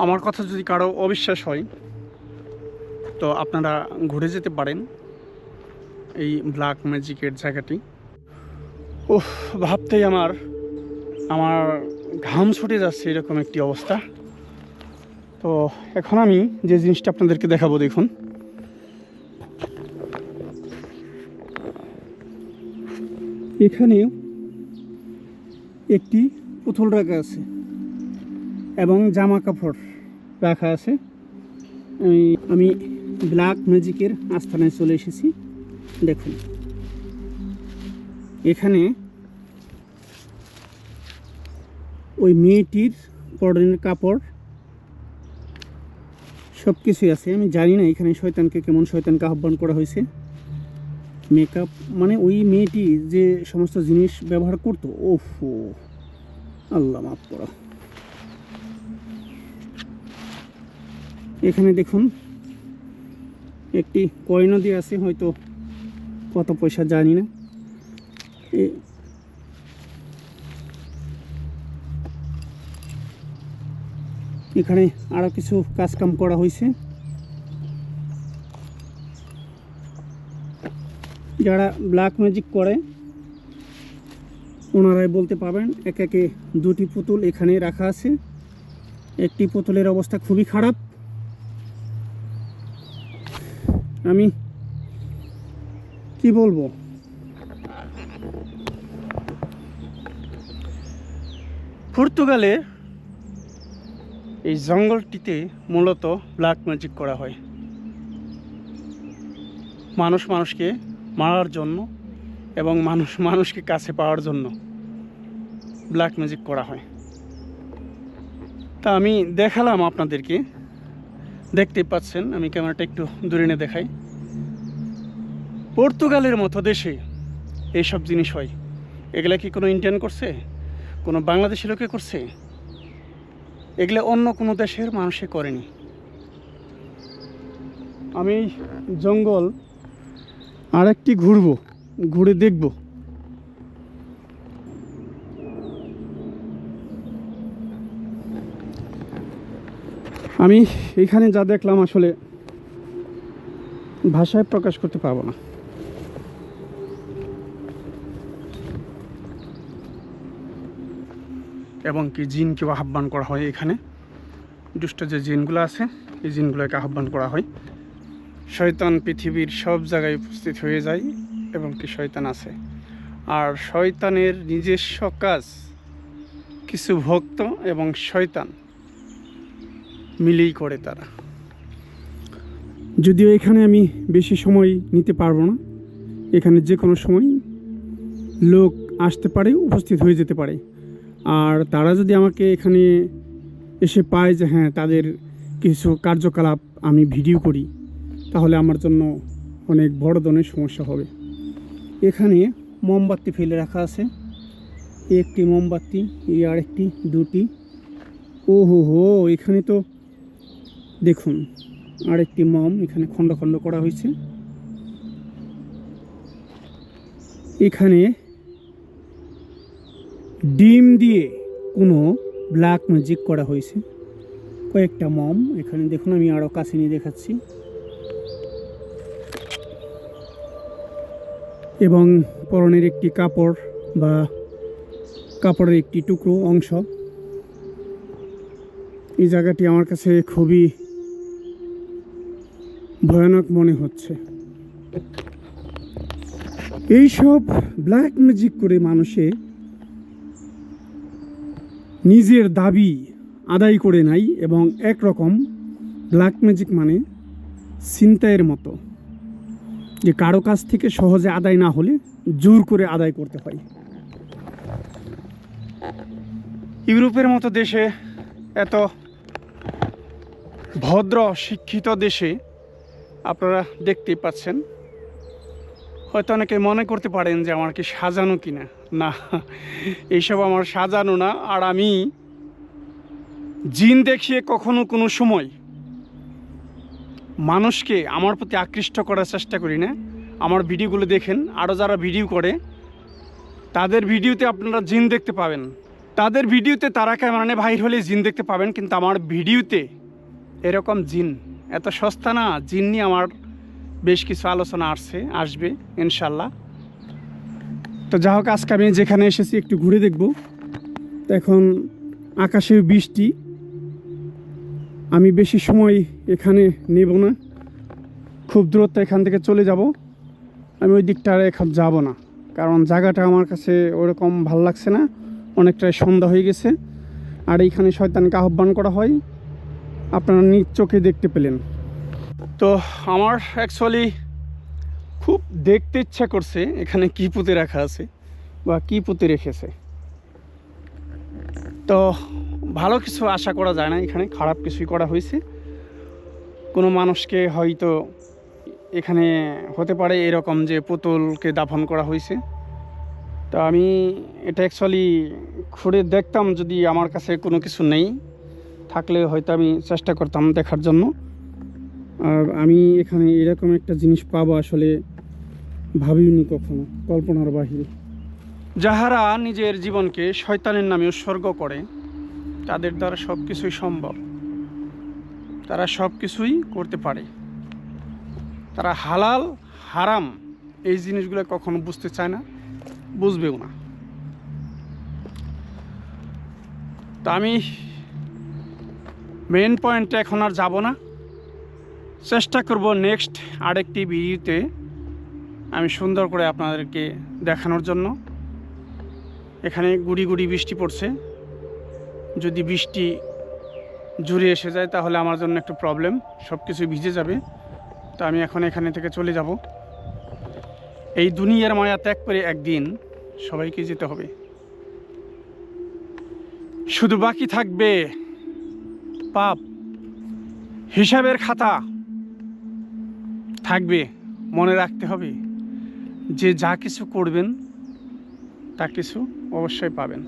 আমার কথা যদি কারো অবিশ্বাস হয় তো আপনারা ঘুরে যেতে পারেন এই ব্ল্যাক ম্যাজিকের জায়গাটি। ওহ, ভাবতেই আমার ঘাম ছুটে যাচ্ছে, এরকম একটি অবস্থা। তো এখন আমি যে জিনিসটা আপনাদেরকে দেখাবো, দেখুন এখানে একটি পুতুল রাখা আছে এবং জামা কাপড় রাখা আছে। আমি ব্ল্যাক ম্যাজিকের আস্থানায় চলে এসেছি। দেখুন এখানে ওই মেয়েটির পরনের কাপড় সব কিছুই আছে। আমি জানি না এখানে শয়তানকে আহ্বান করা হয়েছে। মেকআপ মানে ওই মেয়েটি যে সমস্ত জিনিস ব্যবহার করতো, ওফো আল্লাহ মাফ করো। এখানে দেখুন একটি কয়েনও দিয়ে আছে, হয়তো কত পয়সা জানি না। এখানে আরো কিছু কাজকাম করা হয়েছে। যারা ব্ল্যাক ম্যাজিক করে ওনারাই বলতে পারবেন। একে দুটি পুতুল এখানে রাখা আছে। একটি পুতুলের অবস্থা খুবই খারাপ। আমি কি বলবো, পর্তুগালে এই জঙ্গলটিতে মূলত ব্ল্যাক ম্যাজিক করা হয়। মানুষকে মারার জন্য এবং মানুষকে কাছে পাওয়ার জন্য ব্ল্যাক ম্যাজিক করা হয়। তা আমি দেখালাম আপনাদেরকে, দেখতেই পাচ্ছেন। আমি ক্যামেরাটা একটু দূরে নিয়ে দেখাই। পর্তুগালের মতো দেশে এইসব জিনিস হয়। এগুলা কি কোনো ইন্ডিয়ান করছে, কোনো বাংলাদেশি লোকে করছে? এগুলো অন্য কোনো দেশের মানুষে করেনি। আমি জঙ্গল আরেকটি ঘুরে দেখব। আমি এখানে যা দেখলাম আসলে ভাষায় প্রকাশ করতে পারবো না। এবং কি জিনকেও আহ্বান করা হয় এখানে। দুষ্ট যে জিনগুলো আছে এই জিনগুলোকে আহ্বান করা হয়। শয়তান পৃথিবীর সব জায়গায় উপস্থিত হয়ে যায় এবং কি শয়তান আছে। আর শয়তানের নিজস্ব কাজ কিছু ভক্ত এবং শয়তান মিলেই করে তারা। যদিও এখানে আমি বেশি সময় নিতে পারবো না। এখানে যে কোনো সময় লোক আসতে পারে, উপস্থিত হয়ে যেতে পারে। আর তারা যদি আমাকে এখানে এসে পায় যে হ্যাঁ তাদের কিছু কার্যকলাপ আমি ভিডিও করি, তাহলে আমার জন্য অনেক বড় ধরনের সমস্যা হবে। এখানে মোমবাতি ফেলে রাখা আছে। একটি মোমবাতি, এই আরেকটি, দুটি। ও হো, এখানে তো দেখুন আরেকটি মম এখানে খণ্ড খণ্ড করা হয়েছে। এখানে ডিম দিয়ে কোনো ব্ল্যাক ম্যাজিক করা হয়েছে। কয়েকটা মম এখানে দেখুন, আমি আরও কাছে নিয়ে দেখাচ্ছি। এবং পরনের একটি কাপড় বা কাপড়ের একটি টুকরো অংশ। এই জায়গাটি আমার কাছে খুবই ভয়ানক মনে হচ্ছে। এইসব ব্ল্যাক ম্যাজিক করে মানুষে নিজের দাবি আদায় করে নেয় এবং একরকম ব্ল্যাক ম্যাজিক মানে ছিনতাইয়ের মতো, যে কারো কাছ থেকে সহজে আদায় না হলে জোর করে আদায় করতে হয়। ইউরোপের মতো দেশে, এত ভদ্র শিক্ষিত দেশে আপনারা দেখতেই পাচ্ছেন। হয়তো অনেকে মনে করতে পারেন যে আমার কি সাজানো কিনা। না, এইসব আমার সাজানো না। আর আমি জিন দেখিয়ে কখনো কোনো সময় মানুষকে আমার প্রতি আকৃষ্ট করার চেষ্টা করি না। আমার ভিডিওগুলো দেখেন, আরও যারা ভিডিও করে তাদের ভিডিওতে আপনারা জিন দেখতে পাবেন। তাদের ভিডিওতে তারা ক্যামেরা নিয়ে বাইর হলে জিন দেখতে পাবেন, কিন্তু আমার ভিডিওতে এরকম জিন এত সস্তা না। জিন নিয়ে আমার বেশ কিছু আলোচনা আসবে ইনশাল্লাহ। তো যা হোক, আজকে আমি যেখানে এসেছি একটু ঘুরে দেখব। তো এখন আকাশে বৃষ্টি, আমি বেশি সময় এখানে নেব না, খুব দূরত্ব এখান থেকে চলে যাব। আমি ওই দিকটা আর এখন যাব না, কারণ জায়গাটা আমার কাছে ওরকম ভাল লাগছে না। অনেকটাই সন্ধ্যা হয়ে গেছে, আর এইখানে শয়তানকে আহ্বান করা হয়, আপনারা নিজ চোখে দেখতে পেলেন। তো আমার অ্যাকচুয়ালি খুব দেখতে ইচ্ছা করছে এখানে কী পুঁতে রাখা আছে বা কী পুঁতে রেখেছে। তো ভালো কিছু আশা করা যায় না, এখানে খারাপ কিছুই করা হয়েছে। কোনো মানুষকে হয়তো এখানে হতে পারে এরকম যে পুতুলকে দাফন করা হয়েছে। তো আমি এটা অ্যাকচুয়ালি ঘুরে দেখতাম, যদি আমার কাছে কোনো কিছু নেই থাকলে হয়তো আমি চেষ্টা করতাম দেখার জন্য। আর আমি এখানে এরকম একটা জিনিস পাবো আসলে ভাবিনি কখনো, কল্পনার বাহিরে। যাহারা নিজের জীবনকে শয়তানের নামে উৎসর্গ করে, তাদের দ্বারা সব কিছুই সম্ভব, তারা সব কিছুই করতে পারে। তারা হালাল হারাম এই জিনিসগুলো কখনো বুঝতে চায় না, বুঝবেও না। তা আমি মেন পয়েন্টে এখন আর যাব না, চেষ্টা করব নেক্সট আরেকটি ভিডিওতে আমি সুন্দর করে আপনাদেরকে দেখানোর জন্য। এখানে গুড়ি গুড়ি বৃষ্টি পড়ছে, যদি বৃষ্টি জুড়ে এসে যায় তাহলে আমার জন্য একটু প্রবলেম, সব কিছু ভিজে যাবে। তো আমি এখন এখানে থেকে চলে যাব। এই দুনিয়ার মায়া ত্যাগ করে একদিন সবাইকে যেতে হবে, শুধু বাকি থাকবে পাপ হিসাবের খাতা থাকবে। মনে রাখতে হবে যে যা কিছু করবেন তা কিছু অবশ্যই পাবেন।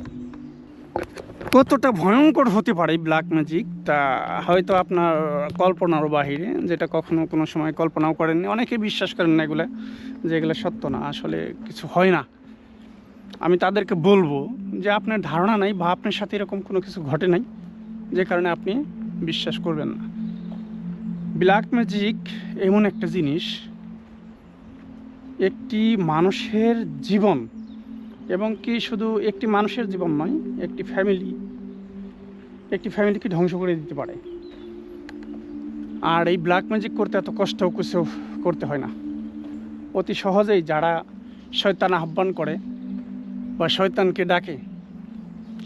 কতটা ভয়ঙ্কর হতে পারে ব্ল্যাক ম্যাজিক তা হয়তো আপনার কল্পনারও বাহিরে, যেটা কখনো কোনো সময় কল্পনাও করেননি। অনেকে বিশ্বাস করেন না এগুলো, যে এগুলো সত্য না, আসলে কিছু হয় না। আমি তাদেরকে বলবো যে আপনার ধারণা নাই বা আপনার সাথে এরকম কোনো কিছু ঘটে নাই, যে কারণে আপনি বিশ্বাস করবেন না। ব্ল্যাক ম্যাজিক এমন একটা জিনিস, একটি মানুষের জীবন, এবং কি শুধু একটি মানুষের জীবন নয়, একটি ফ্যামিলিকে ধ্বংস করে দিতে পারে। আর এই ব্ল্যাক ম্যাজিক করতে এত কষ্ট কিছু করতে হয় না, অতি সহজেই যারা শয়তান আহ্বান করে বা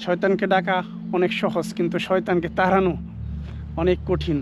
শয়তানকে ডাকা অনেক সহজ, কিন্তু শয়তানকে তাড়ানো অনেক কঠিন।